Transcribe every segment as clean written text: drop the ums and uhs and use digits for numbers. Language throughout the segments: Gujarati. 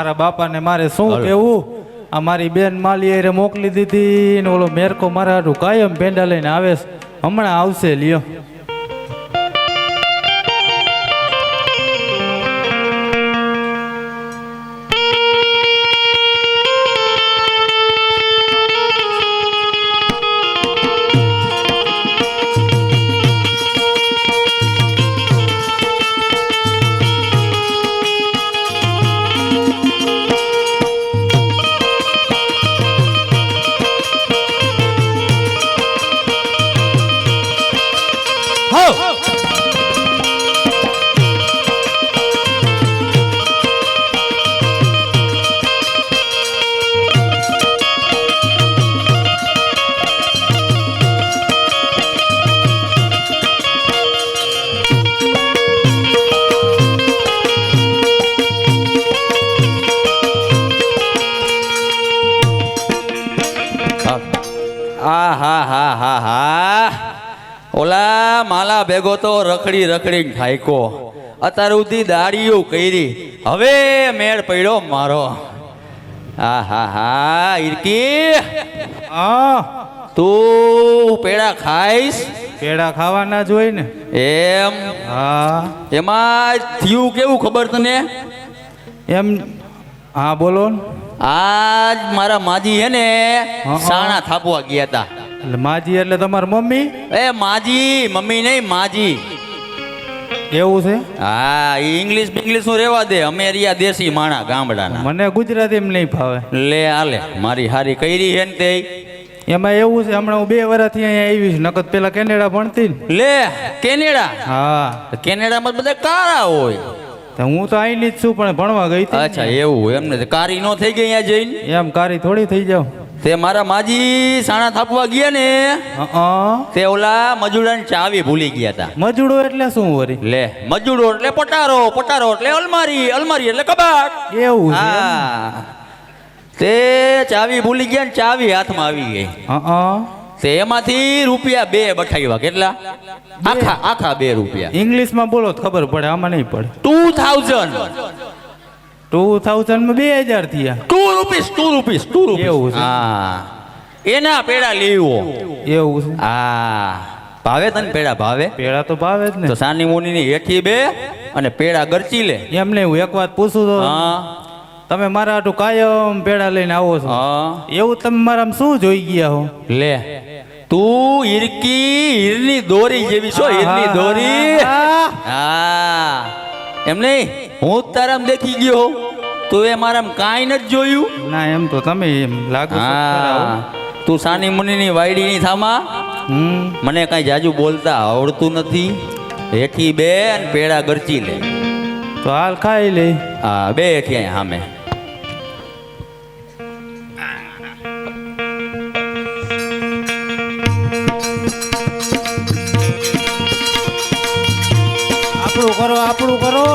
મારા બાપાને મારે શું કેવું? આ મારી બેન માલી મોકલી દીધી ને ઓલો મેરકો મારા હાટું કાયમ પેંડા લઈને આવે છે. હમણાં આવશે લ્યો. ઓલા માલા ભેગો તો રખડી રખડીને ઠાયકો. અત્યાર સુધી દાડીઓ કરી, હવે મેળ પડ્યો મારો. હા હા હા ઈરકી, હા તું પેડા ખાઈશ? પેડા ખાવાના જ હોય ને. એમ? હા. એમાં થયું કેવું ખબર તને? એમ? હા બોલો. આજ મારા માજી હે ને સાણા થાપવા ગયા હતા. એટલે માજી એટલે તમારી મમ્મી? એ માજી, મમ્મી નહીં માજી. એવું છે? હા, ઇંગ્લિશ બિંગ્લિશ નું રેવા દે, અમે રહ્યા દેશી માણા ગામડાના. મને ગુજરાતી એમ નહીં ફાવે. લે આલે, મારી હારી કરી હે ને તે. એમાં એવું છે, હમણાં હું 2 વર્ષથી અહીંયા આવી છું, નકર પેલા કેનેડા ભણતી ને. લે કેનેડા? હા. કેનેડામાં બધા કારા હોય. હું તો અહીંની જ છું, પણ ભણવા ગઈ હતી. અચ્છા એવું? એમને કારી નો થઈ ગઈ અહીંયા જઈને? એમ કારી થોડી થઈ જાવ. તે મારા માજી સાણા થાપવા ગયા ને, તે ઓલા મજૂડાની ચાવી ભૂલી ગયા હતા. મજૂડો એટલે શું વરી? લે મજૂડો એટલે પટારો, પટારો એટલે અલમારી, અલમારી એટલે કબાટ. એવું? હા. તે ચાવી ભૂલી ગયા ને ચાવી હાથમાં આવી ગઈ. તે એમાંથી રૂપિયા 2 બઠાવ્યા. કેટલા? આખા 2 રૂપિયા. ઇંગ્લિશમાં બોલો તો ખબર પડે, આમાં નહીં પડે. 2000. 2000 માં 2000 થયા. 2 રૂપીસ. એવું છે? હા. એના પેડા લેવો. એવું છે? હા. ભાવે તને પેડા? ભાવે? પેડા તો ભાવે જ ને. તો સાની મુની ની હેઠી બે અને પેડા ગરચી લે. એમ નહીં, હું એક વાત પૂછું તો. હા. તમે મારા હાટું કાયમ પેડા લઈને આવો છો. હા. એવું તમે મારામાં શું જોઈ ગયા હો? લે તું હીરકી, હીરની દોરી જેવી છો, હીરની દોરી. હા. એમ નહીં, હું તારામાં દેખી ગયો, તું એ મારામાં કાંઈ નથી જોયું. ના એમ તો તમે એમ લાગો છો. હા. તું સાની મુનિની વાયડીની થામા. મને કાંઈ જાજુ બોલતા આવડતું નથી. હેઠી બે અને પેડા ગરચી લે. તો હાલ ખાઈ લે. હા, બે હેઠી અહીંયા સામે. આપણું કરો, આપણું કરો.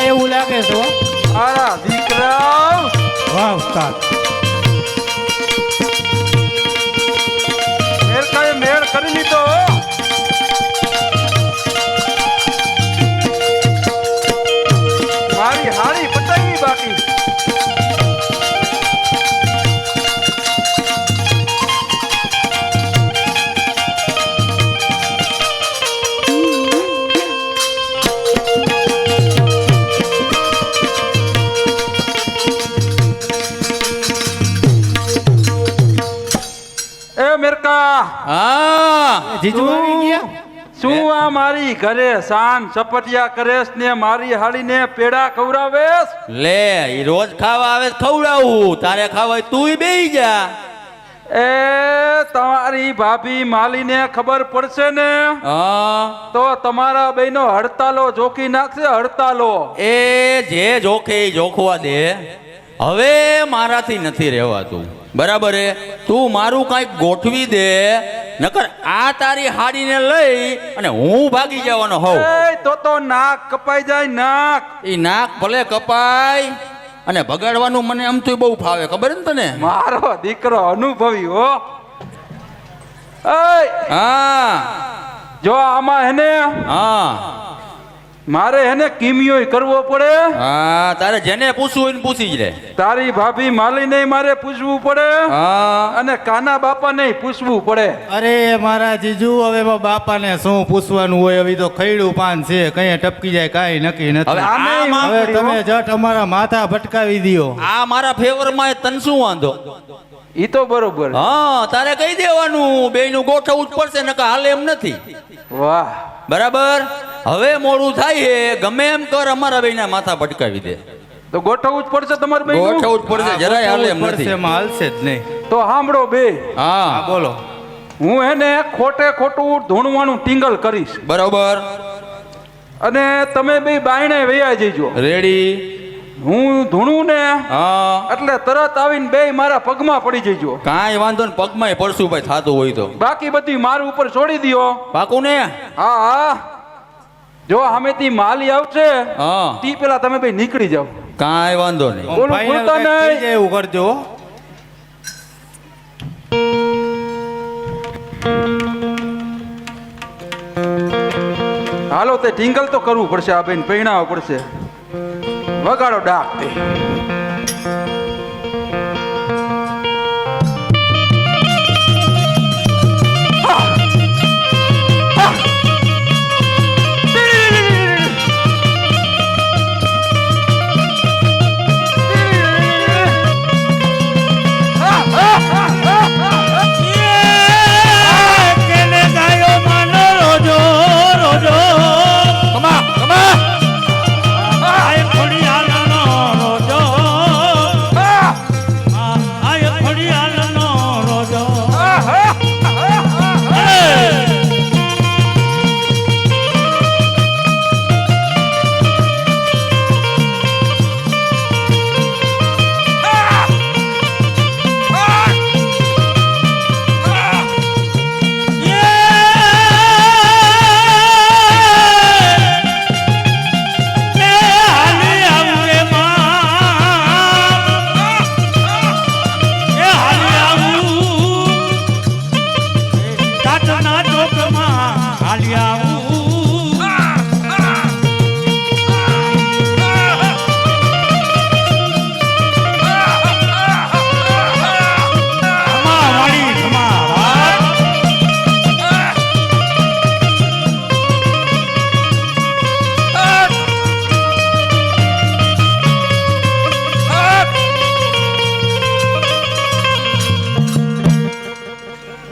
એવું લાગે છે. આરા દીકરા, વાહ ઉસ્તાદ. મેળ કરી લીધો. મારી હારી પટાઈ બાકી. મેરકા, હા જીજુ આવી ગયા. શું આ મારી ઘરે શાન સપટિયા કરેશ ને મારી હાડીને પેડા ખવડાવેશ? લે ઈ રોજ ખાવા આવે તો ખવડાવું, તારે ખાવા હોય તુંય બેહી જા. એ તમારી ભાભી માલીને ખબર પડશે ને હા તો તમારા બેનો હડતાલો જોખી નાખશે, હડતાલો. એ જે જોખે ઈ જોખવા દે. હવે મારાથી નથી રહેવાતું, બરાબર હે? તું મારું કાંઈક ગોઠવી દે, નકર આ તારી હાડીને લઈ અને હું ભાગી જવાનો હોઉં. એ તો નાક કપાઈ જાય, નાક. ઈ નાક ભલે કપાય અને ભગાડવાનું મને આમ તો બહુ ફાવે, ખબર ને તને? મારો દીકરો અનુભવી હો. એ હા જો આમાં હેને હા મારે હેને કિમિયોય કરવો પડે. હા, તારે જેને પૂછવું હોય ને પૂછી જ લે. તારી ભાભી માલીને મારે પૂછવું પડે હા અને કાના બાપાને પૂછવું પડે. અરે મારા જીજુ, હવે એમાં બાપાને શું પૂછવાનું હોય? હવે તો ખૈડું પાન છે, કઈ ટપકી જાય કાંઈ નક્કી હવે નથી. આમાં હવે તમે જટ અમારા માથા ભટકાવી દ્યો. આ મારા ફેવરમાં તને શું વાંધો? ઈ તો બરોબર. હા, તારે કહી દેવાનું, બેયનું ગોઠવવું જ પડશે, નકર હાલે એમ નથી. વાહ, બરાબર? હવે મોડું થાય હે, ગમે એમ કર, અમારા બેયના માથા ભટકાવી દે. તો ગોઠવવું જ પડશે તમારે બેયનું. ગોઠવવું જ પડશે, જરાય હાલે એમ પડશે, નથી. એમાં હાલશે જ નહીં. તો સાંભળો બે, હા હા બોલો. હું એને ખોટે ખોટું ધૂણવાનું ટીંગલ કરીશ બરોબર, અને તમે બે બાયણે વયા જઈજો. રેડી? હું ધૂણું ને હા, એટલે તરત આવીને બે મારા પગમાં પડી જઈજો. કાંઈ વાંધો ને, પગમાંય પડશું ભાઈ, થાતું હોય તો. બાકી બધી માર ઉપર છોડી દ્યો. પાકું ને? હા હા, જો સામેથી માલી આવશે હા, તી પેલા તમે બે નીકળી જાઓ. કાંઈ વાંધો નહીં. બોલો, Final ભૂલતા કંઈક થઈ નહીં. જાય એવું કરજો. હાલો, તે ટીંગલ તો કરવું પડશે, આ બેન પૈણાવવું પડશે. વગાડો ડાક તે.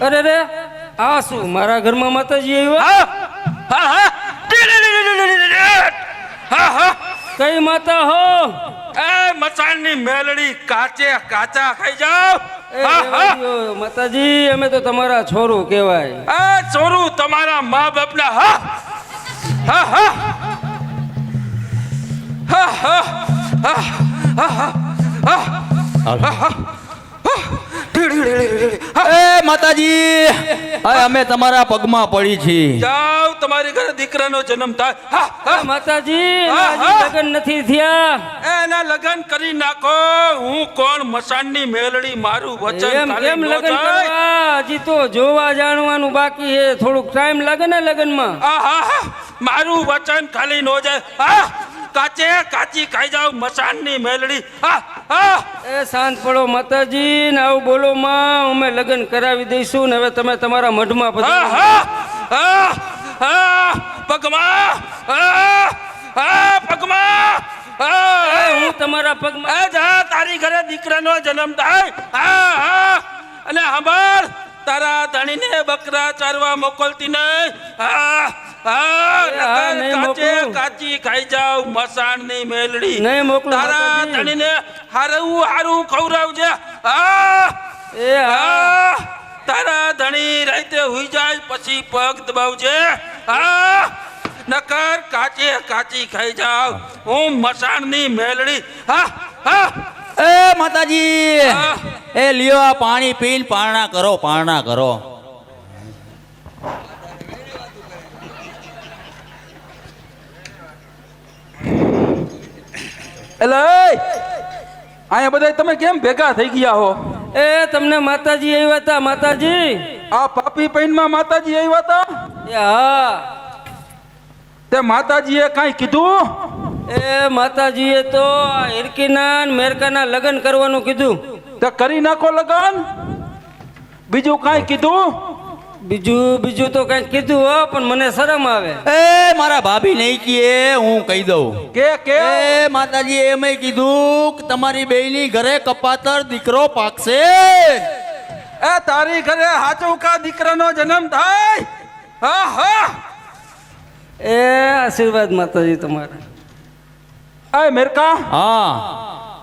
અરે રે, આ શું મારા ઘરમાં માતાજી આવ્યા? કઈ માતા હો? એ મચાનની મેલડી, કાચે કાચા ખાઈ જાઓ. એ રહેવા દ્યો, માતાજી અમે તો તમારા છોરું કહેવાય. આ ચોરું તમારા મા બાપના. હા હા હા હા હા હા હા. એ માતાજી, હવે અમે તમારા પગમાં પડી છીએ. જાઓ, તમારી ઘરે દીકરાનો જન્મ થાય. હા હા. માતાજી હા, હજી હા. લગ્ન નથી થયા. એના લગન કરી નાખો. હું કોણ મસાણની મેલડી, મારું વચન એમ ખાલી કેમ ન લગ્ન જાય. કરવા? હજી તો જોવા જાણવાનું બાકી છે, થોડુંક ટાઈમ લાગે ને લગ્નમાં. આહા, મારું વચન ખાલી ન જાય. હા, કાચે કાચી ખાઈ જાવ મસાણની મેલડી. હા હા. એ શાંત પડો માતાજી, ને આવું બોલો માં, અમે લગ્ન કરાવી દઈશું ને હવે તમે તમારા મઢમાં હા પધારો. હા હા હા. પગમાં. હા હા, પગમાં. એ હા. હું તમારા પગમાં. એ જા, તારી ઘરે દીકરાનો જન્મ થાય. હા હા. અને સાંભળ, તારા ધણીને બકરા ચારવા મોકલતી નહીં નહીં કાચે મોકલું. કાચી ખાઈ જાવ મસાણની મેલડી નહીં મોકલું, તારા માતાજી. ધણીને હારું હારું ખવડાવજે એ હા તારા ધણી રાતે હુઈ જાય પછી પગ દબાવજે નકર કાચે કાચી ખાઈ જાવ હું મસાણની મેલડી એ માતાજી એ લ્યો આ પાણી પીને પારણા કરો પારણા કરો. એટલે અહીંયા બધા તમે કેમ ભેગા થઈ ગયા હો એ તમને માતાજી આવ્યા હતા માતાજી આ પાપી પૈનમાં માતાજી આવ્યા હતા એ હા તે માતાજીએ કાંઈ કીધું એ માતાજીએ તો આ હિરકીના ને મેરકાના લગ્ન કરવાનું કીધું તે કરી નાખો લગન બીજું કાંઈ કીધું બીજું તો કઈક કીધું હો પણ મને શરમ આવે એ મારા ભાભી નહીં કીએ હું કહી દઉં. કે એ માતાજી એમ કીધું કે તમારી બેયની ઘરે કપાતર દીકરો પાકશે. એ તારી ઘરે હાચુકા દીકરાનો જન્મ થાય હા હા એ આશીર્વાદ માતાજી તમારા એ મેરકા હા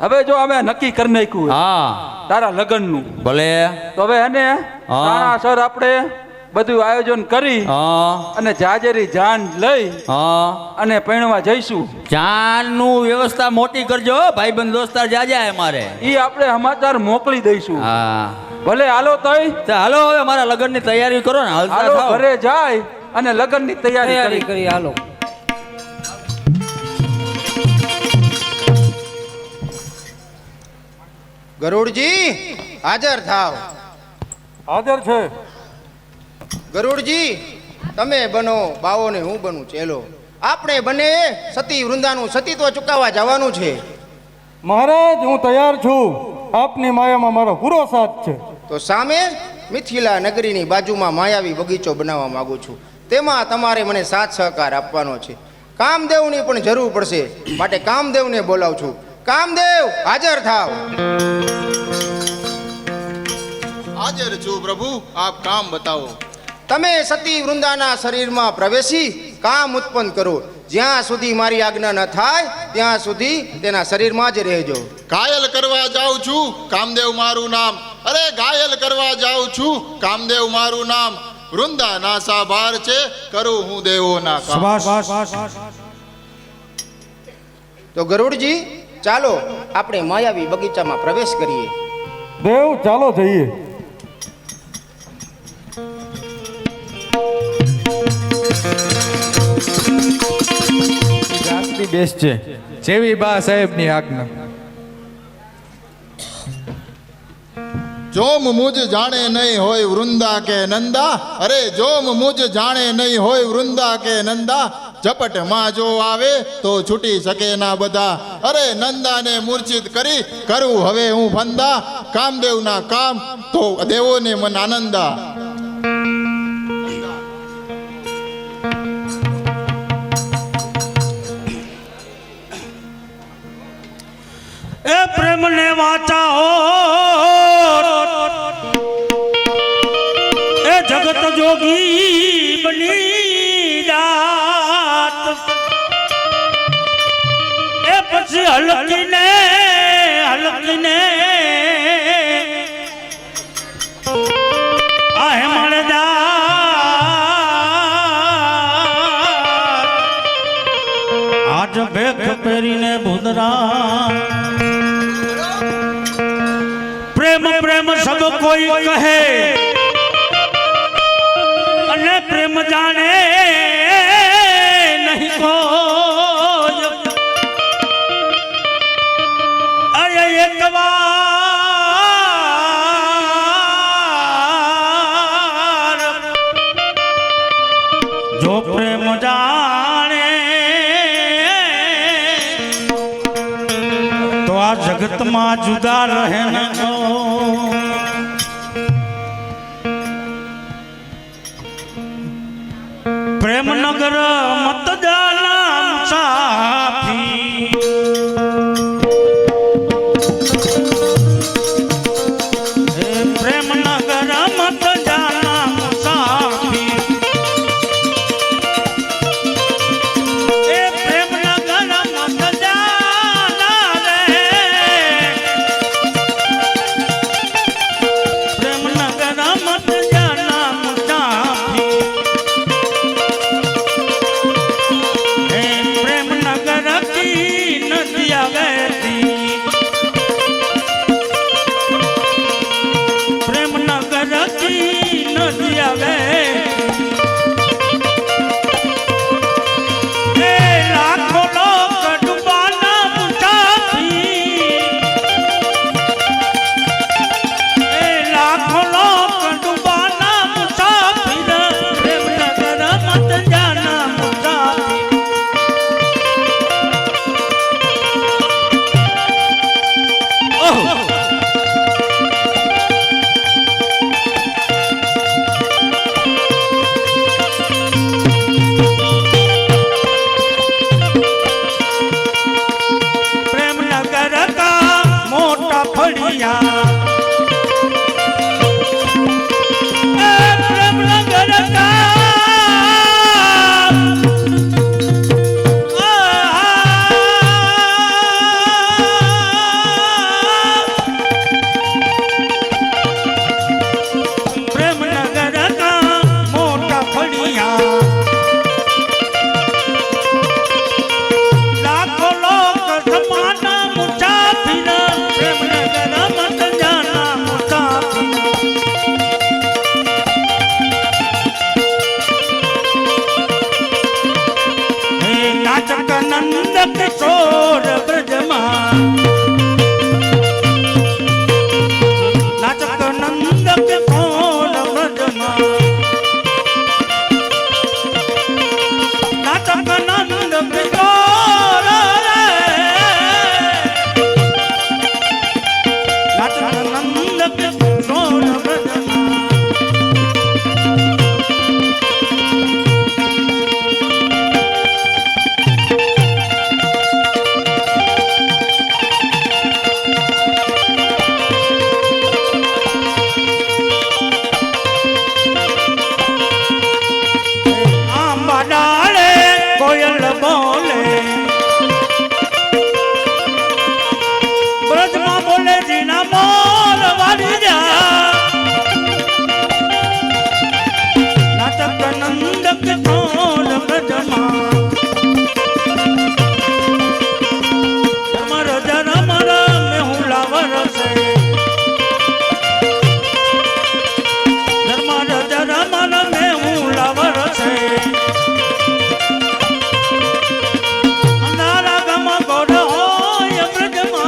હવે જો અમે નક્કી કરી નાખ્યું હા તારા લગ્નનું ભલે તો હવે એને સર આપણે બધું આયોજન કરી હા અને જાજેરી જાન લઈ હા અને પૈણવા જઈશું જાનનું વ્યવસ્થા મોટી કરજો ભાઈબંધ દોસ્તાર જાજા મારે. ઈ આપણે સમાચાર મોકલી દઈશું હા ભલે હાલો તઈ તો હાલો હવે મારા લગ્નની તૈયારી કરો ને હાલતા હાલો થાઓ. ઘરે જાય અને લગ્નની તૈયારી તૈયારી કરી કરી હાલો ગરુડજી હાજર થાવ. હાજર છે ગરુડજી તમે બનો બાવો ને હું બનું ચેલો. આપણે બંને સતી વૃંદાનું સતીત્વ ચૂકવવા જવાનું છે. મહારાજ હું તૈયાર છું આપની માયામાં મારો પૂરો સાથ છે. તો સામે મિથિલા નગરીની બાજુમાં માયાવી બગીચો બનાવવા માંગુ છું. તેમાં તમારે મને સાથ સહકાર આપવાનો છે. કામદેવની પણ જરૂર પડશે માટે કામદેવને બોલાવું છું. કામદેવ હાજર થાવ. હાજર છું પ્રભુ, આપ કામ બતાવો. તમે સતી વૃંદાના શરીરમાં પ્રવેશી કામ ઉત્પન્ન કરો. જ્યાં સુધી મારી આજ્ઞા ન થાય ત્યાં સુધી તેના શરીરમાં જ રહેજો. ઘાયલ કરવા જાઉં છું, કામદેવ મારું નામ. અરે ઘાયલ કરવા જાઉં છું, કામદેવ મારું નામ. વૃંદાના સાભાર છે, કરું હું દેવોના કામ. તો ગરુડજી ચાલો આપણે માયાવી બગીચામાં પ્રવેશ કરીએ. દેવ ચાલો જઈએ. જાગતી બેસ છે જેવી બા સાહેબની આજ્ઞા. જોમ મુજ જાણે નહીં હોય વૃંદા કે નંદા. અરે જોમ મુજ જાણે નહીં હોય વૃંદા કે નંદા. ઝપટમાં જો આવે તો છૂટી શકે ના બધા. અરે નંદાને મૂર્છિત કરી કરું હવે હું ફંદા. કામદેવના કામ તો દેવોને મન આનંદા. એ પ્રેમને વાચા હો એ જગત જોગી બની જાત એ પછી હલકીને આ હેમળ આજ ભેખ પહેરીને ભૂદરા પ્રેમ પ્રેમ સબ કોઈ કહે અને પ્રેમ જાણે નહીં કોઈ. અરે એક વાર જો પ્રેમ જાણે તો આ જગતમાં જુદા રહે ન પ્રેમનગર મત જાના મુસાફી પ્રેમનગર મત જા चले ए लाखों लोग डुबाना मुसाफिर ए लाखों लोग डुबाना मुसाफिर प्रेम नगर मत जाना मुसाफिर ओह प्रेम नगर का मोटा फड़िया प्रेम नगर का प्रेम नगर का मोटा फड़िया लाखों लोग समाना मुसाफिर प्रेम नगर मत जाना मुसाफिर हे नाचक नंद किशोर ब्रजमा नाचक नंद किशोर ब्रजमा नाचक नंद किशोर रे नाचक नंद किशोर ब्रजमा आंबा डाले कोयल बोले ब्रजमा बोले जीना मोल वाली जा नाचक नंद किशोर ब्रजमा जमर जरमर में हुलावर से जरमर जरमर में हुलावर से अंधारा गम गोड़ होय ब्रजमा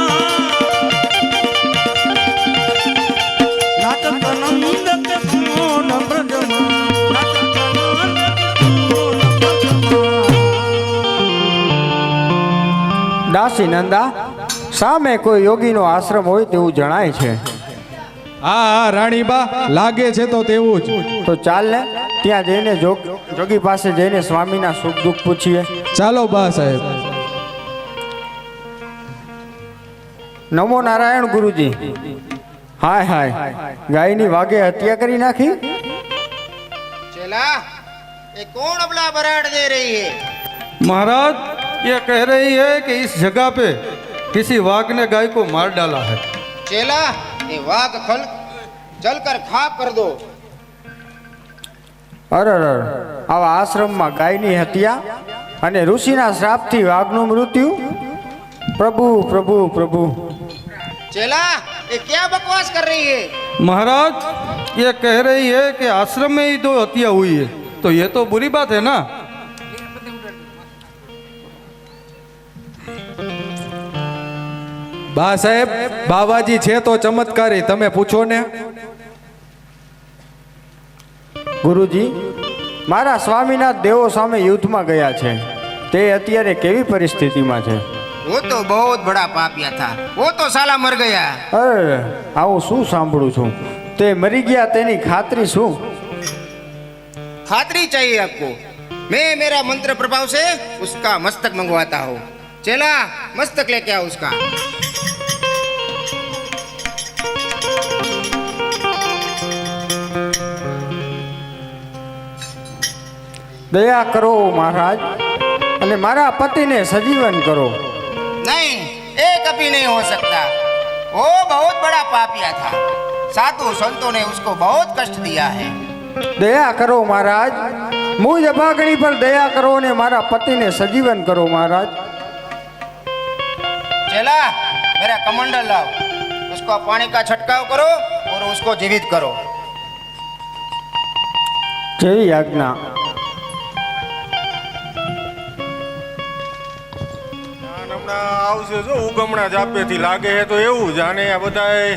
नाचक नंद किशोर ब्रजमा नाचक नंद किशोर ब्रजमा દાસી નંદા સામે કોઈ યોગીનો આશ્રમ હોય તેવું જણાય છે. હા રાણીબા લાગે છે તો તેવું જ. તો ચાલ ને ત્યાં જઈને જોગી પાસે જઈને સ્વામીના સુખ દુઃખ પૂછીએ. ચાલો બા સાહેબ. નમો નારાયણ ગુરુજી. હાય હાય, ગાયની વાગે હત્યા કરી નાખી. चेला ये कौन अबला बराड़ दे रही है? महाराज ये कह रही है कि इस जगह पे किसी वाघ ने गाय को मार डाला है. चेला ये वाघ खल जलकर खाक कर दो. અરે આવા આશ્રમમાં ગાયની હત્યા અને ઋષિના શ્રાપથી વાઘનું મૃત્યુ. પ્રભુ પ્રભુ પ્રભુ. चेला ये क्या बकवास कर रही है? महाराज ये कह रही है कि आश्रम में ही दो हत्या हुई है, तो ये तो बुरी बात है ना. બા સાહેબ બાવાજી છે તો ચમત્કારી, તમે પૂછો ને. ગુરુજી, મારા સ્વામીનાથ દેવો સામે યુદ્ધમાં ગયા છે. તે અત્યારે કેવી પરિસ્થિતિમાં છે? वो तो बहुत बड़ा पापिया था, वो तो साला मर गया. અરે આવું શું સાંભળું છું? તે મરી ગયા તેની ખાતરી શું? खातरी चाहिए आपको? मैं मेरा मंत्र प्रभाव से उसका मस्तक मंगवाता हूँ. चेला मस्तक लेके आओ उसका. દયા કરો મહારાજ, અને મારા પતિને સજીવન કરો. नहीं, एक कभी नहीं हो सकता. वो बहुत बड़ा पापिया था. साधु संतों ने उसको बहुत कष्ट दिया है. દયા કરો મહારાજ, મુજ અભાગણી પર દયા કરો અને મારા પતિને સજીવન કરો મહારાજ. चेला मेरा कमंडल लाओ, उसको पानी का छिड़काव करो और उसको जीवित करो. જેવી આજ્ઞા. હમણાં આવશે જો ઉગમણા જાપેથી લાગે છે તો એવું જ આને આ બધા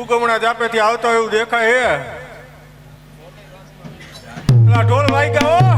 ઉગમણા જાપેથી આવતા એવું દેખાય હે. પેલા ઢોલ વાગ્યા હો.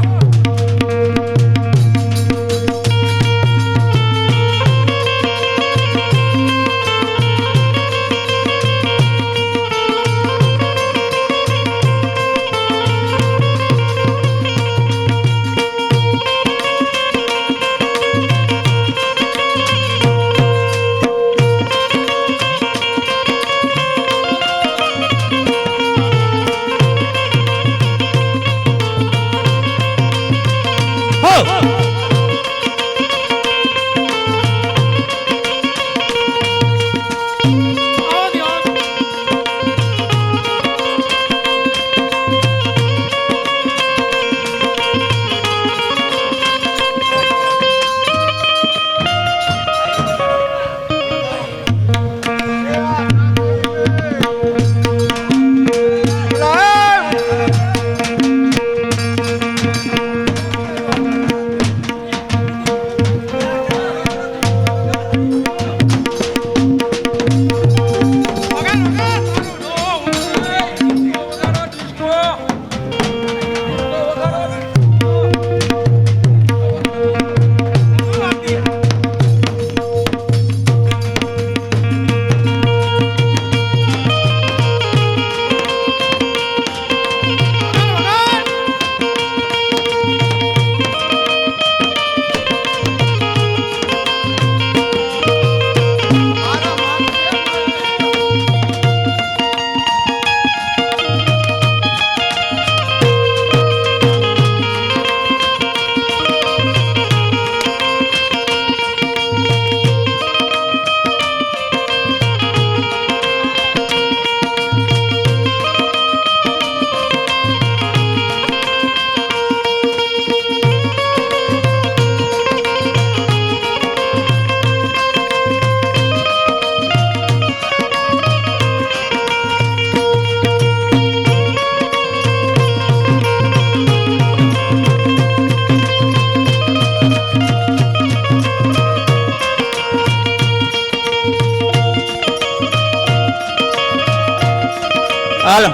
હાલો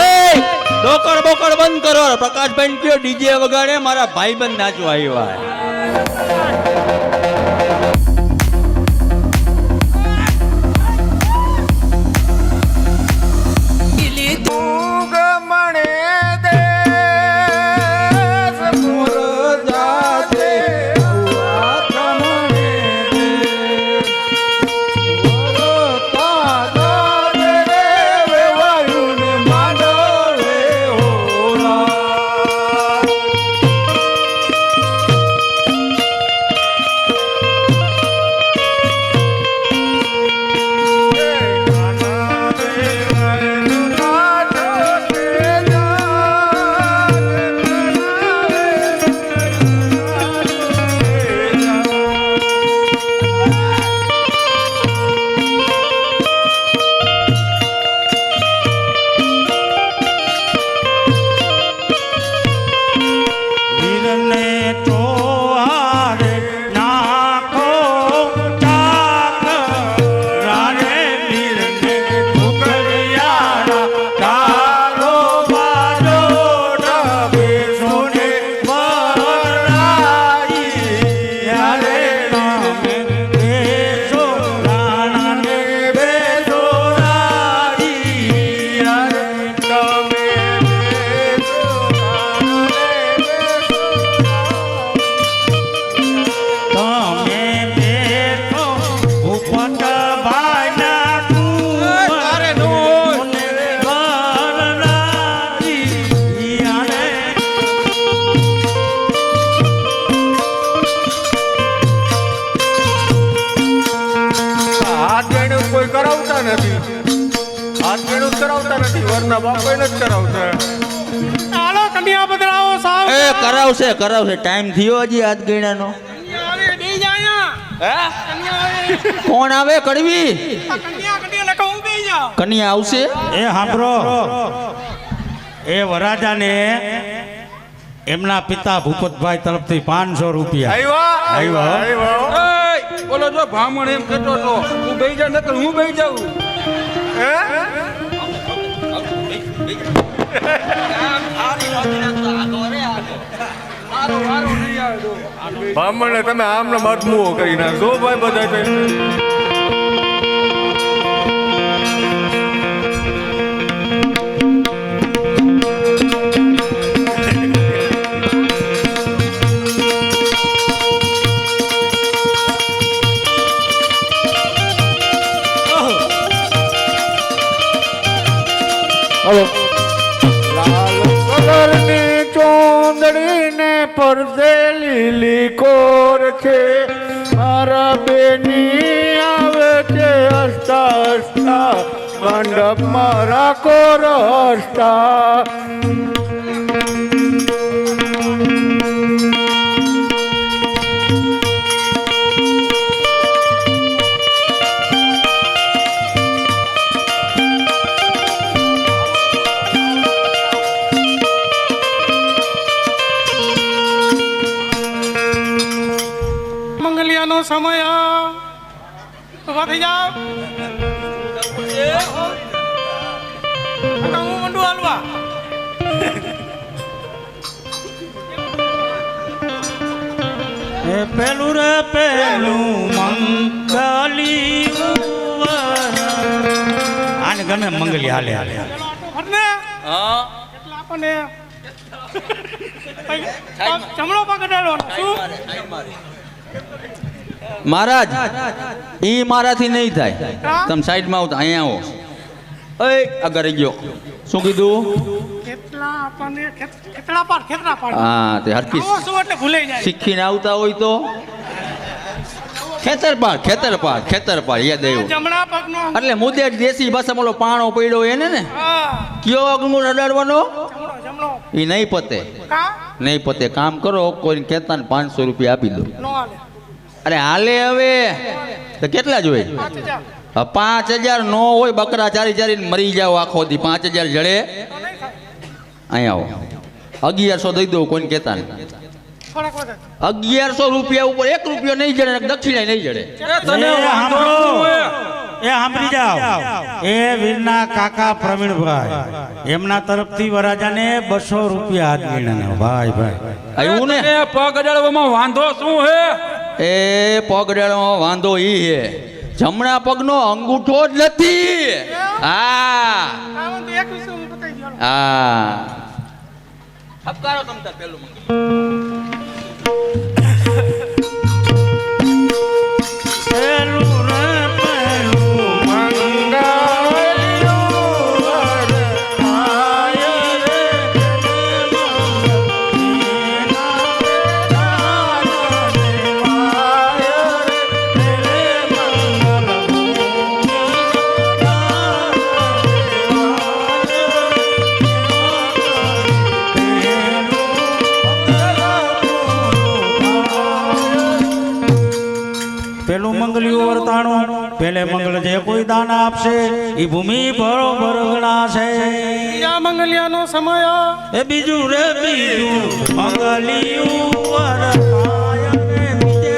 એ ડોકર બોકર બંધ કરો. પ્રકાશભાઈ કયો ડીજે વગાડે, મારા ભાઈબંધ નાચવા આવ્યા. કરાવશે ટાઈમ થયો હજી હાથ ગયણાનો. કોણ આવે કડવી? કન્યા આવશે. એ સાંભળો, એ વરાજાને એમના પિતા ભૂપતભાઈ તરફથી 500 રૂપિયા આવ્યા. એય, બોલો જો બ્રાહ્મણ એમ કહેતો તો તું બેહી જા નકર હું બેહી જાઉં. બ્રાહ્મણને તમે આમને મધમુઓ કરી નાખો ભાઈ બધા. લાલ કલરની ચોંદડી ને પરદે લીલી કોર છે મારા બેની આવે છે હસતા હસતા મંડપ મારા કોર હસતા. મંગલિયાનો સમય ઉભા થઈ જાઓ. હું મંડુ હાલવા. પેલું રે પેલું મંગલિયું આને ગમે મંગલી હાલે હાલે હાલે. હા આપણને ચમડો પકડેલો શું મહારાજ ઈ મારાથી નહીં થાય. તમે સાઈડમાં આવો તો અહીંયા આવો. એ આગળ રહી ગયો. શું કીધું? કેટલા આપણને કેટલા પાડ હા તે હરકી શું એટલે ભૂલાઈ જાય. શીખીને આવતા હોય તો ખેતરપાળ યાદ આવ્યું. જમણા પગનો એટલે મુદ્દે દેશી ભાષામાં ઓલો પાણો પડ્યો એને ને કયો અગમું અડાડવાનો જમણો એ નહીં પતે. નહીં પતે. કામ કરો કોઈને કહેતા ને 500 રૂપિયા આપી દો. નો હાલે. અરે હાલે હવે તો કેટલા જોઈએ? 5000 નો હોય. બકરા ચારીને મરી જાવ આખો દી. 5000 જડે. અહીંયા આવો. 1100 દઈ દઉં કોઈને કહેતા ને. 1100 રૂપિયા ઉપર 1 રૂપિયો નહીં જડે ને દક્ષિણા નહીં જડે. એ સાંભળી જાઓ. એ વીરના કાકા પ્રવીણભાઈ એમના તરફથી વરાજાને 200 રૂપિયા હાથ ગણ્યા. ભાઈ આવ્યું ને. પગ અડાડવામાં વાંધો શું હે? એ પગ અડાડવામાં વાંધો ઈ હે જમણા પગનો અંગૂઠો જ નથી. હા હા ઠપકારો તમતા પેલું મંગલિયું વર્તાણું પેલે મંગળ જે કોઈ દાન આપશે એ ભૂમિ બરોબર ગણાશે. મંગલિયાનો સમય એ બીજું રે બીજું મંગલિયું વર્તાય ને બીજે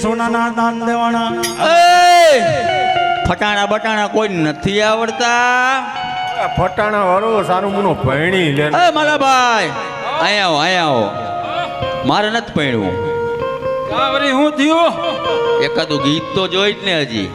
સોનાના દાન દેવાના. ફટાણા બટાણા કોઈ નથી આવડતા. ફટાણા વાળો સારું મુનો ભણી લે. માલાભાઈ અહીંયા આવો. મારે નથી ભણવું. હું થયું? એકાદું ગીત તો જોઈ જ ને હજી.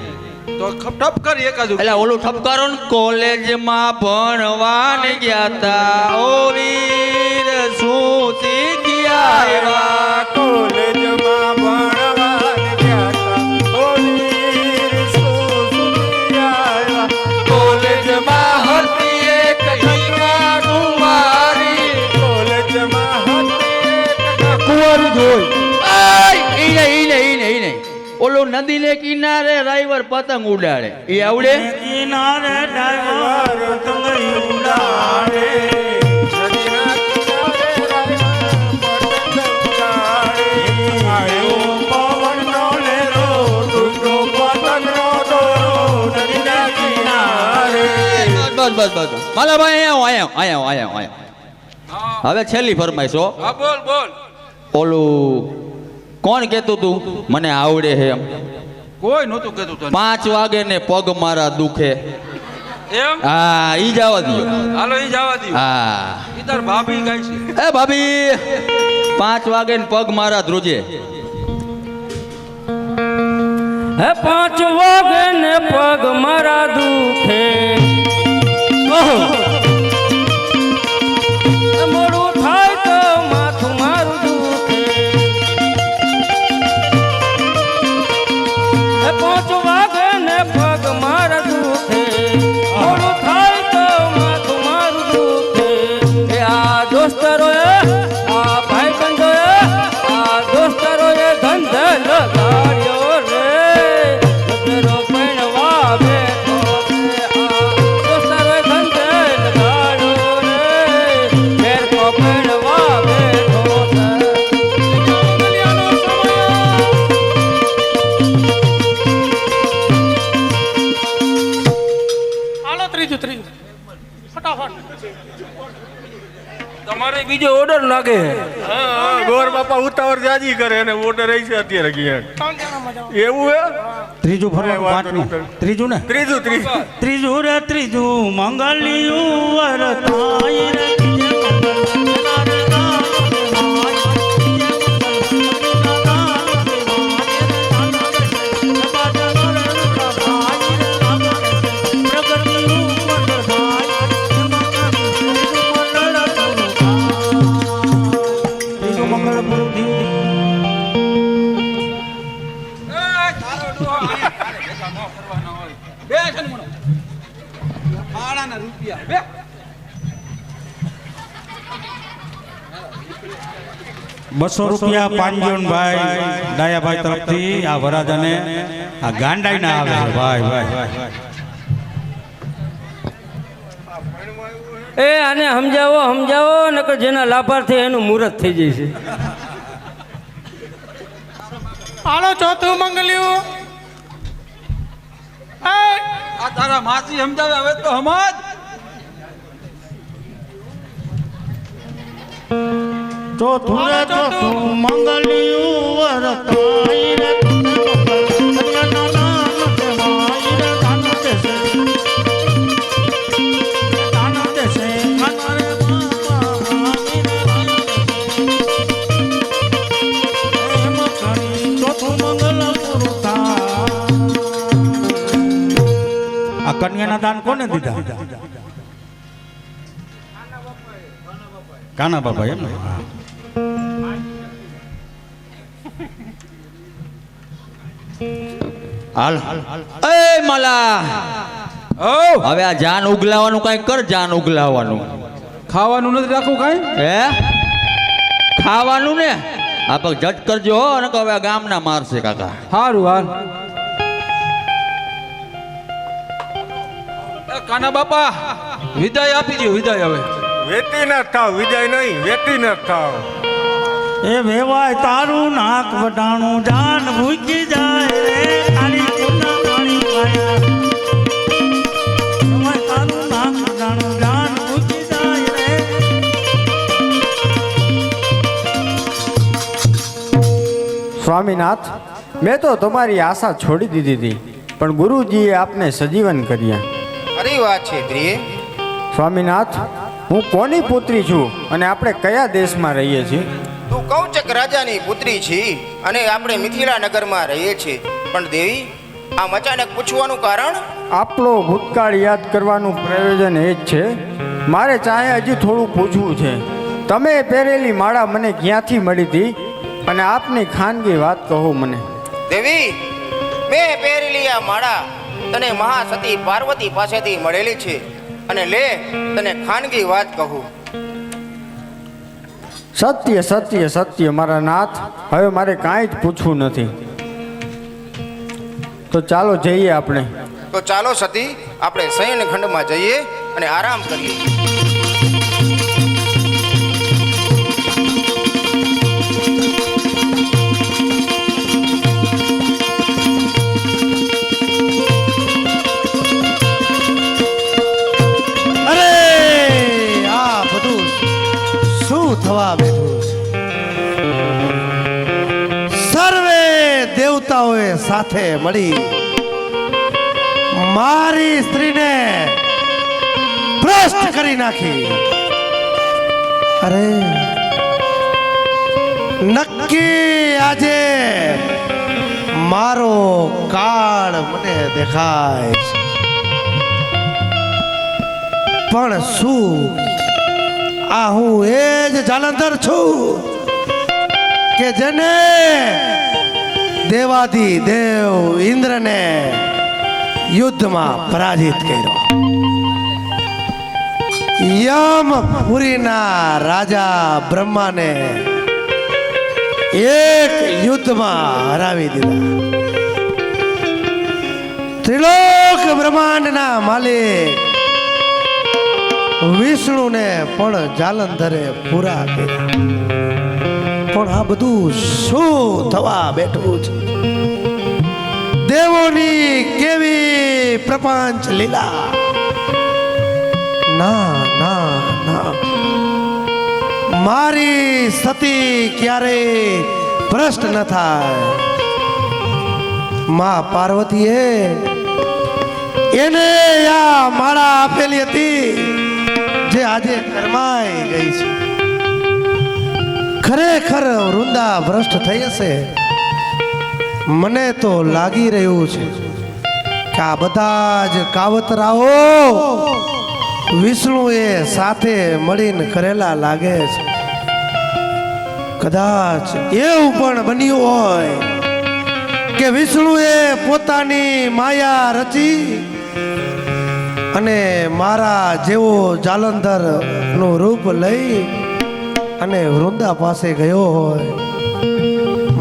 તો ઠપ કરી એકાદું. એટલે ઓલું ઠપકારો ને કોલેજમાં ભણવાને ગયા તા ઓ વીર શું શીખ્યા આવ્યા. કોલેજમાં ભણવાને ગયા તા ઓ વીર શું શીખ્યા આવ્યા. કોલેજમાં હતી એક કન્યા કુમારી. કોલેજમાં હતી એક ઓલો નદીને કિનારે ડ્રાઈવર પતંગ ઉડાડે એ આવડે? કિનારે ડ્રાઈવર પતંગ ઉડાડે. બસ માલાભાઈ આયા હવે છેલ્લી ફરમાઈશ હો. હા બોલ બોલ. ઓલું કોણ કેતું તું મને આવડે હે એમ? કોઈ નહોતું કહેતું તને. 5 વાગે ને પગ મારા દુખે. એમ? હા ઈ જવા દો. હાલો ઈ જવા દો. હા ઈ તાર ભાભી ગાય છે. એ ભાભી 5 વાગે ને પગ મારા ધ્રુજે. હે 5 વાગે ને પગ મારા દુખે. મોડું થાય તો માથું મારું દુખે. હે 5 વાગે ને પગ મારા દુખે. મોડું થાય તો માથું મારું દુખે. એ આ દોસ્તરોએ આ ભાઈબંધોએ આ દોસ્તરોએ ધંધે લગાડ્યો રે. નજરો પૈણવા બેઠો રે. આ દોસ્તરોએ ધંધે લગાડ્યો રે. મેરકો પૈણવા બેઠો છે. તમારે બીજો ઓર્ડર લાગે. ગોર બાપા ઉતાવળ જાજી કરે અને ઓર્ડર રહી છે અત્યારે ગયા એવું હે. ત્રીજું ફરવાનું પાંચમું ત્રીજું ને ત્રીજું ત્રીજું રે ત્રીજું મંગલિયું વરતાય રે. ₹200 પાંજોનભાઈ ડાયાભાઈ તરફથી આ વરાજાને આ ગાંડાઈ ના આવે છે. ભાઈ એ આને સમજાવો નકર જેના લાભાર્થી એનું મુહૂર્ત થઈ જાય છે. હાલો ચોથું મંગલ્યું. આ તારા માસી સમજાવે હવે તો સમજ. ચોથું રે ચોથું મંગલિયું વરતાય રે. આ કન્યાના દાન કોને દીધા? કાના બાબા એમ ને. હાલ એ માલા હવે આ જાન ઉગલાવાનું કઈ કર. જાન ઉગલાવાનું ખાવાનું નથી રાખવું કાંઈ? હે ખાવાનું ને આ પગ જટ કરજો હો ને હવે આ ગામના મારશે કાકા. સારું હાલ. કાના બાપા વિદાય આપી દો. વિદાય હવે વેતી ના થાવ વિજય નહીં વેતી ના થાવ. એ વેવાય તારું નાક વટાણું જાન ભૂકી જાય રે. ખાલી કુંડા પાણી પાયા. વેવાય તારું નાક વટાણું જાન ભૂકી જાય રે. સ્વામીનાથ, મેં તો તમારી આશા છોડી દીધી હતી, પણ ગુરુજીએ આપને સજીવન કર્યા. ખરી વાત છે પ્રિય. સ્વામીનાથ, હું કોની પુત્રી છું અને આપણે કયા દેશમાં રહીએ છીએ? તું કૌચક રાજાની પુત્રી છી અને આપણે મિથિલા નગરમાં રહીએ છીએ. પણ દેવી, આમ અચાનક પૂછવાનું કારણ? આપણો ભૂતકાળ યાદ કરવાનું પ્રયોજન એ જ છે. મારે ચાહે હજી થોડું પૂછવું છે. તમે પહેરેલી માળા મને ક્યાંથી મળી હતી અને આપની ખાનગી વાત કહો મને. દેવી, મેં પહેરેલી આ માળા તને મહાસતી પાર્વતી પાસેથી મળેલી છે. અને લે, તને ખાનગી વાત કહું. સત્ય સત્ય સત્ય મારા નાથ, હવે મારે કાંઈ જ પૂછવું નથી. તો ચાલો જઈએ આપણે. તો ચાલો સતી, આપણે શયન ખંડમાં જઈએ અને આરામ કરીએ. અરે આ બધું શું થવા બેઠું છે? સર્વે દેવતાઓએ સાથે મળી મારી સ્ત્રીને ભ્રષ્ટ કરી નાખી. અરે નક્કી આજે મારો કાળ મને દેખાય છે. પણ શું આ હું એ જ જાલંધર છું કે જેને દેવાદી દેવ ઇન્દ્રને યુદ્ધમાં પરાજિત કર્યો? યમપુરીના રાજા બ્રહ્માને એક યુદ્ધમાં હરાવી દીધા. ત્રિલોક બ્રહ્માંડના માલિક વિષ્ણુને પણ જાલંધરે પૂરા કર્યા. પણ આ બધું શું થવા બેઠું છે? દેવોની કેવી પ્રપંચ લીલા! ના ના ના, મારી સતી ક્યારેય ભ્રષ્ટ ન થાય. માં પાર્વતીએ એને આ માળા આપેલી હતી જે આજે કરમાઈ ગઈ છે. ખરેખર વૃંદા ભ્રષ્ટ થઈ હશે. મને તો લાગી રહ્યું છે કે આ બધા જ કાવતરાઓ વિષ્ણુએ સાથે મળીને કરેલા લાગે છે. કદાચ એવું પણ બન્યું હોય કે વિષ્ણુએ પોતાની માયા રચી અને મારા જેવો જાલંધર નું રૂપ લઈ અને વૃંદા પાસે ગયો હોય.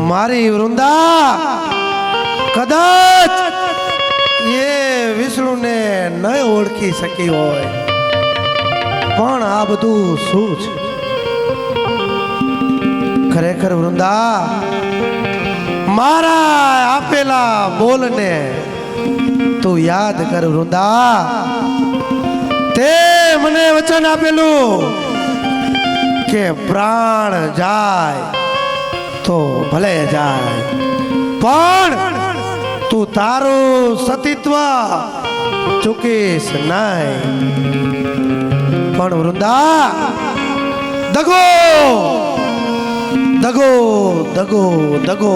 મારી વૃંદા કદાચ એ વિષ્ણુને ન ઓળખી શકી હોય. પણ આ બધું શું છે? ખરેખર વૃંદા, મારા આપેલા બોલને તું યાદ કર વૃંદા. તે મને વચન આપેલું કે પ્રાણ જાય તો ભલે જાય, પણ તું તારું સતીત્વ ચૂકીશ નહીં. પણ વૃંદા, દગો દગો દગો દગો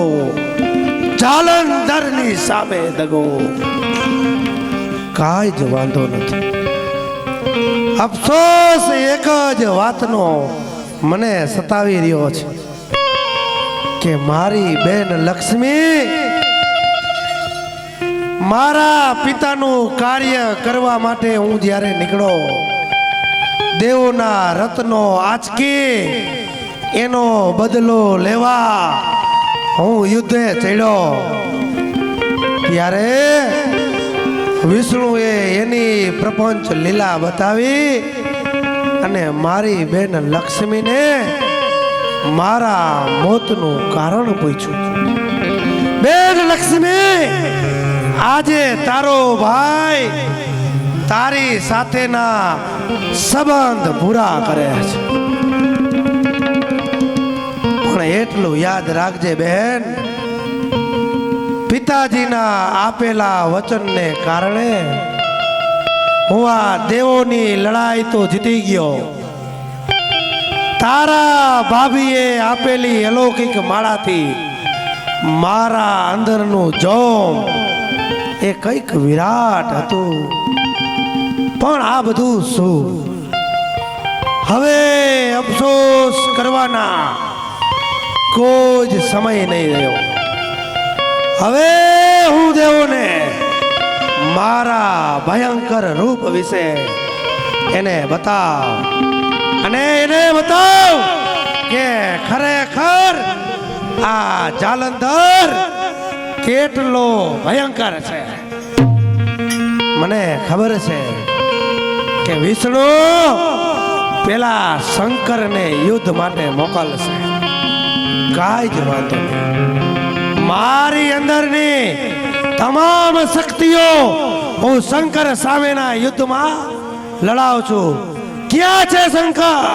જાલંધરની સામે દગો. કાંઈ જ વાંધો નથી. અફસોસ એક જ વાતનો મને સતાવી રહ્યો છે કે મારી બેન લક્ષ્મી મારા પિતાનું કાર્ય કરવા માટે હું જ્યારે નીકળો, દેવોના રત્નો આંચકી એનો બદલો લેવા હું યુદ્ધે ચડ્યો, ત્યારે વિષ્ણુએ એની પ્રપંચ લીલા બતાવી અને મારી બેન લક્ષ્મીને મારા મોતનું કારણ પૂછ્યું. બેન લક્ષ્મી, આજે તારો ભાઈ તારી સાથેના સંબંધ પૂરા કરે છે. પણ એટલું યાદ રાખજે બેન, પિતાજીના આપેલા વચનને કારણે હું આ દેવોની લડાઈ તો જીતી ગયો. તારા ભાભીએ આપેલી અલૌકિક માળાથી મારા અંદરનું જોમ એ કંઈક વિરાટ હતું. પણ આ બધું શું? હવે અફસોસ કરવાના કોઈ જ સમય નહીં રહ્યો. હવે હું દેવોને મારા ભયંકર રૂપ વિશે એને બતાવ, અને એને બતાવ કે ખરેખર આ જાલંધર કેટલો ભયંકર છે. મને ખબર છે કે વિષ્ણુ પેલા શંકરને યુદ્ધ માટે મોકલશે. કાંઈ જ વાંધો નહીં. મારી અંદરની તમામ શક્તિઓ હું શંકર સામેના યુદ્ધમાં લડાવું છું. ક્યાં છે શંકર?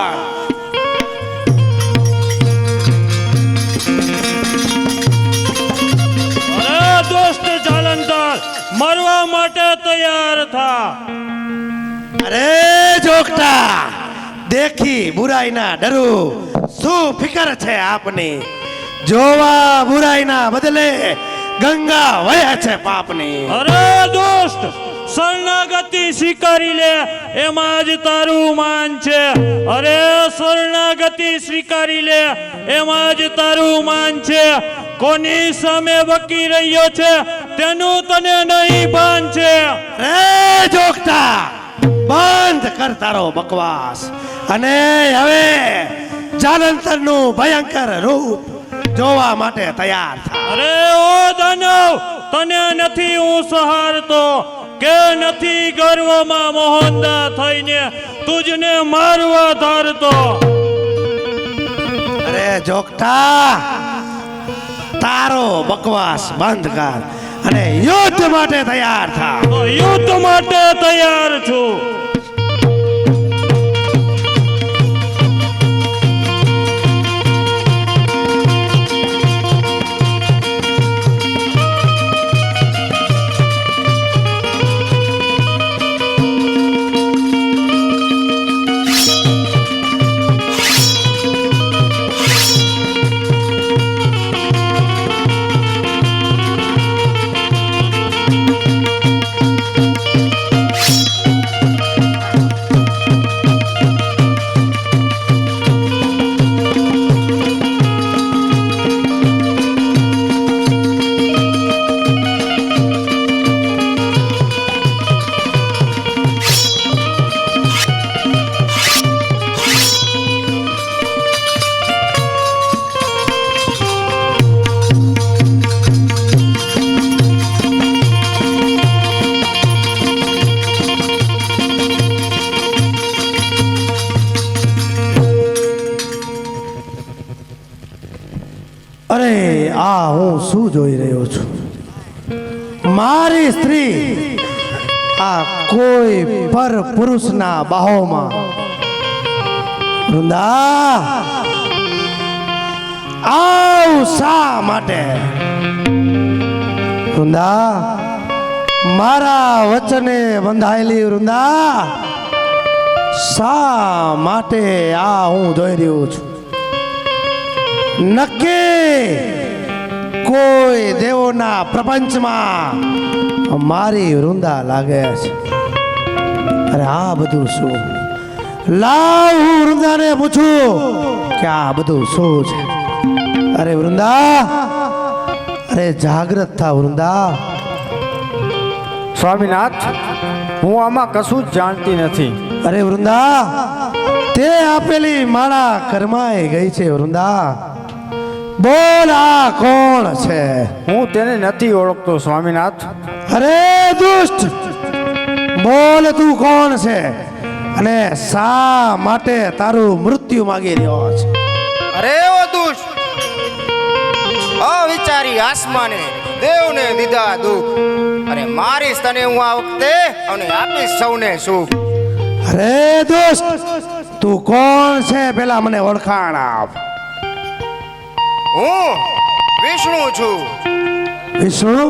અરે દોસ્ત જાલંધર, મરવા માટે તૈયાર થા. અરે જોગટા, દેખી બુરાઈના ડરું. શું ફિકર છે આપની? જોવા બુરાઈના બદલે ગંગા વહે છે પાપની. અરે દોસ્ત, શરણાગતિ સ્વીકારી લે, એમાં જ તારું માન છે. અરે શરણાગતિ સ્વીકારી લે, એમાં જ તારું માન છે. કોની સામે વકી રહ્યો છે તેનું તને નહીં ભાન છે. રે જોગટા, બંધ કર તારો બકવાસ અને હવે જાલંધરનું ભયંકર રૂપ જોવા માટે તૈયાર થા. અરે ઓ દાનવ, તને નથી હું સહારતો કે નથી ગર્વમાં મોહનદા થઈને તુજને મારવા ધારતો. અરે જોગટા, તારો બકવાસ બંધ કર અને યુદ્ધ માટે તૈયાર થા. તો યુદ્ધ માટે તૈયાર છું. અરે આ હું શું જોઈ રહ્યો છું? મારી સ્ત્રી આ કોઈ પર પુરુષના બાહોમાં. વૃંદા, આવ શા માટે? વૃંદા, મારા વચને બંધાયેલી વૃંદા, શા માટે આ હું જોઈ રહ્યો છું? નક્કી કોઈ દેવોના પ્રપંચમાં મારી વૃંદા લાગે છે. અરે આ બધું શું? લાવ હું વૃંદાને પૂછું કે આ બધું શું છે. અરે વૃંદા, અરે જાગ્રત થા વૃંદા. સ્વામીનાથ, હું આમાં કશું જ જાણતી નથી. અરે વૃંદા, તે આપેલી માળા કરમાઈ ગઈ છે. વૃંદા, બોલ આ કોણ છે? હું તેને નથી ઓળખતો સ્વામીનાથ. અરે દુષ્ટ, બોલ તું કોણ છે અને શા માટે તારું મૃત્યુ માગી રહ્યો છે? અરે ઓ દુષ્ટ, અવિચારી આસમાને દેવને દીધા દુઃખ, અરે મારીશ તને હું આ વખતે અને આપીશ સૌને સુખ. અરે દુષ્ટ, તું કોણ છે પેલા મને ઓળખાણ આપ. હું વિષ્ણુ છું. વિષ્ણુ?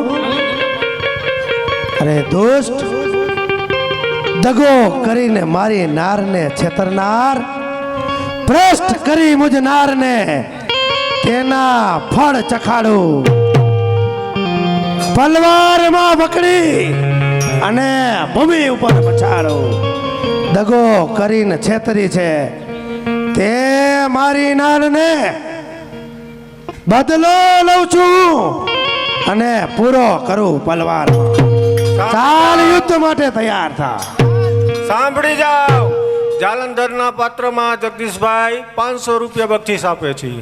અરે દુષ્ટ, દગો કરીને મારી નારને છેતરનાર, ભ્રષ્ટ કરી મુજ નારને તેના ફળ ચખાડું, પલવારમાં પકડી અને ભૂમિ ઉપર પછાડું. દગો કરીને છેતરી છે તે મારી નારને બદલો લઉં છું અને પૂરો કરું પલવાર. ચાલ યુદ્ધ માટે તૈયાર થા. સાંભળી જાઓ, જાલંધરના પાત્રમાં જગદીશભાઈ 500 રૂપિયા બક્ષિસ આપે છે.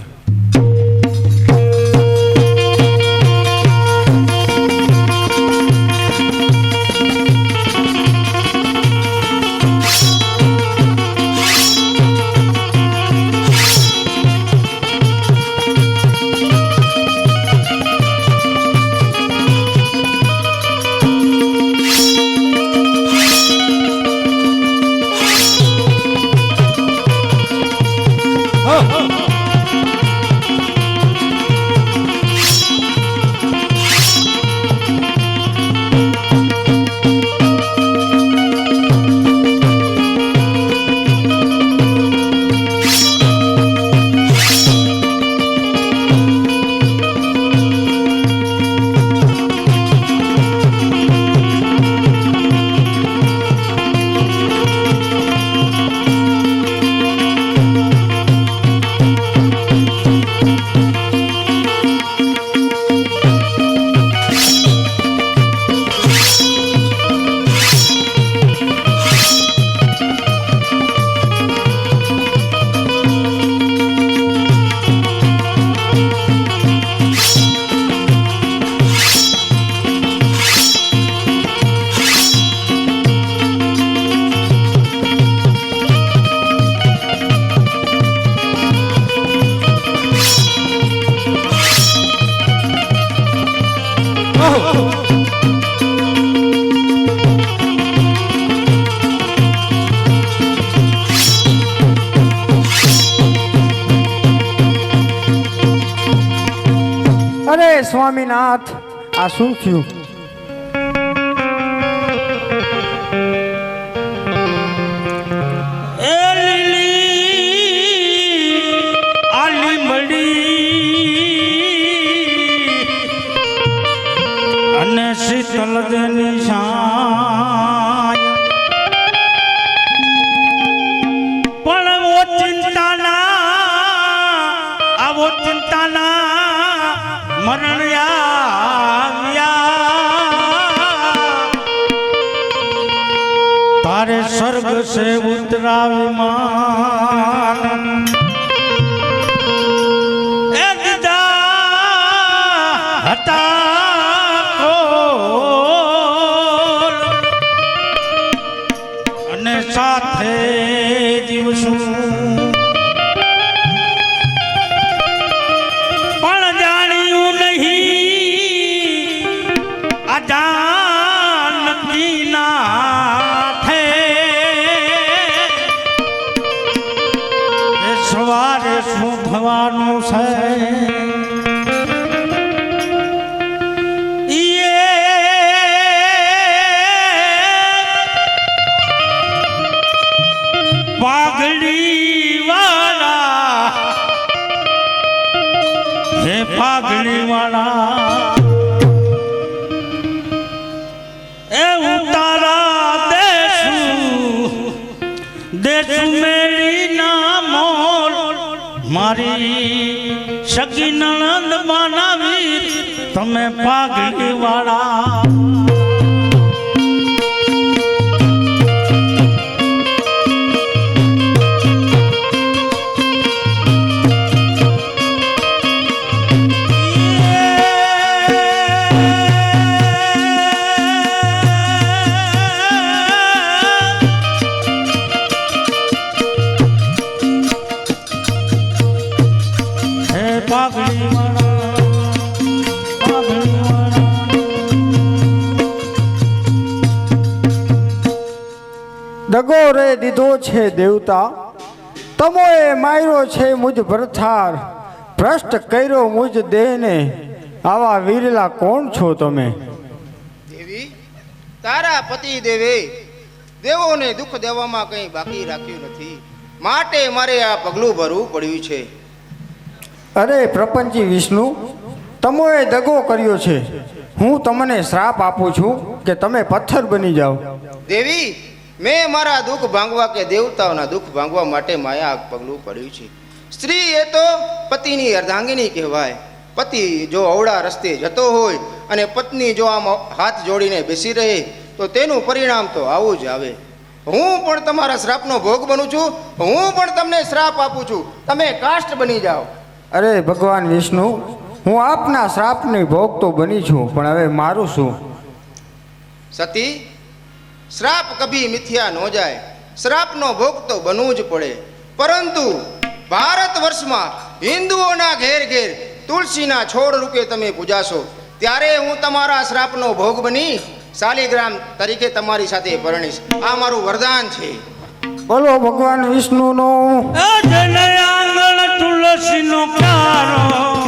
અરે સ્વામીનાથ, આ શું થયું? એ લીલી આલી મળી અને શીતલ દેની છાય પણ ઓ ચિંતાના આવો ચિંતાના મરણ આવ્યા તારે સ્વર્ગ સે ઉતરા વિમાન એ દીદા હતા કોલ અને સાથે જીવશું પણ જાણ્યું નહીં આ જાનકી નાથે એ સવારે શું થવાનું છે પાઘડી વાળા હે પાઘડી વાળા એ ઉતારા દેશું મેરી ના મોલ મારી સગી નણંદ માનાવી તમે પાઘડી વાળા પાઘડી દગો રે દીધો છે દેવતા, તમોએ માર્યો છે મુજ ભરથાર, ભ્રષ્ટ કર્યો મુજ દેહને, આવા વીરલા કોણ છો તમે? દેવી, તારા પતિ દેવે દેવોને દુઃખ દેવામાં કંઈ બાકી રાખ્યું નથી, માટે મારે આ પગલું ભરવું પડ્યું છે. અરે પ્રપંચી વિષ્ણુ, તમોએ દગો કર્યો છે. હું તમને શ્રાપ આપું છું કે તમે પથ્થર બની જાઓ. દેવી, મેં મારા દુઃખ ભાંગવા કે દેવતાઓના દુઃખ ભાંગવા માટે માયા પગલું પડ્યું છે. સ્ત્રી એ તો પતિની અર્ધાંગિની કહેવાય. પતિ જો અવળા રસ્તે જતો હોય અને પત્ની જો આમ હાથ જોડીને બેસી રહે તો તેનું પરિણામ તો આવું જ આવે. હું પણ તમારા શ્રાપનો ભોગ બનું છું. હું પણ તમને શ્રાપ આપું છું, તમે કાષ્ટ બની જાઓ. અરે ભગવાન વિષ્ણુ, હું આપના શ્રાપની ભોગ તો બની છું, પણ હવે મારું શું? સતી, શ્રાપ કભી મિથ્યા ન જાય. શ્રાપનો ભોગ તો બનવું જ પડે. પરંતુ ભારત વર્ષમાં હિન્દુઓના ઘેર ઘેર તુલસીના છોડ રૂપે તમે પૂજાશો, ત્યારે હું તમારા શ્રાપનો ભોગ બની શાલિગ્રામ તરીકે તમારી સાથે પરણીશ. આ મારું વરદાન છે. બોલો ભગવાન વિષ્ણુનો આંગણ તુલસીનો ક્યારો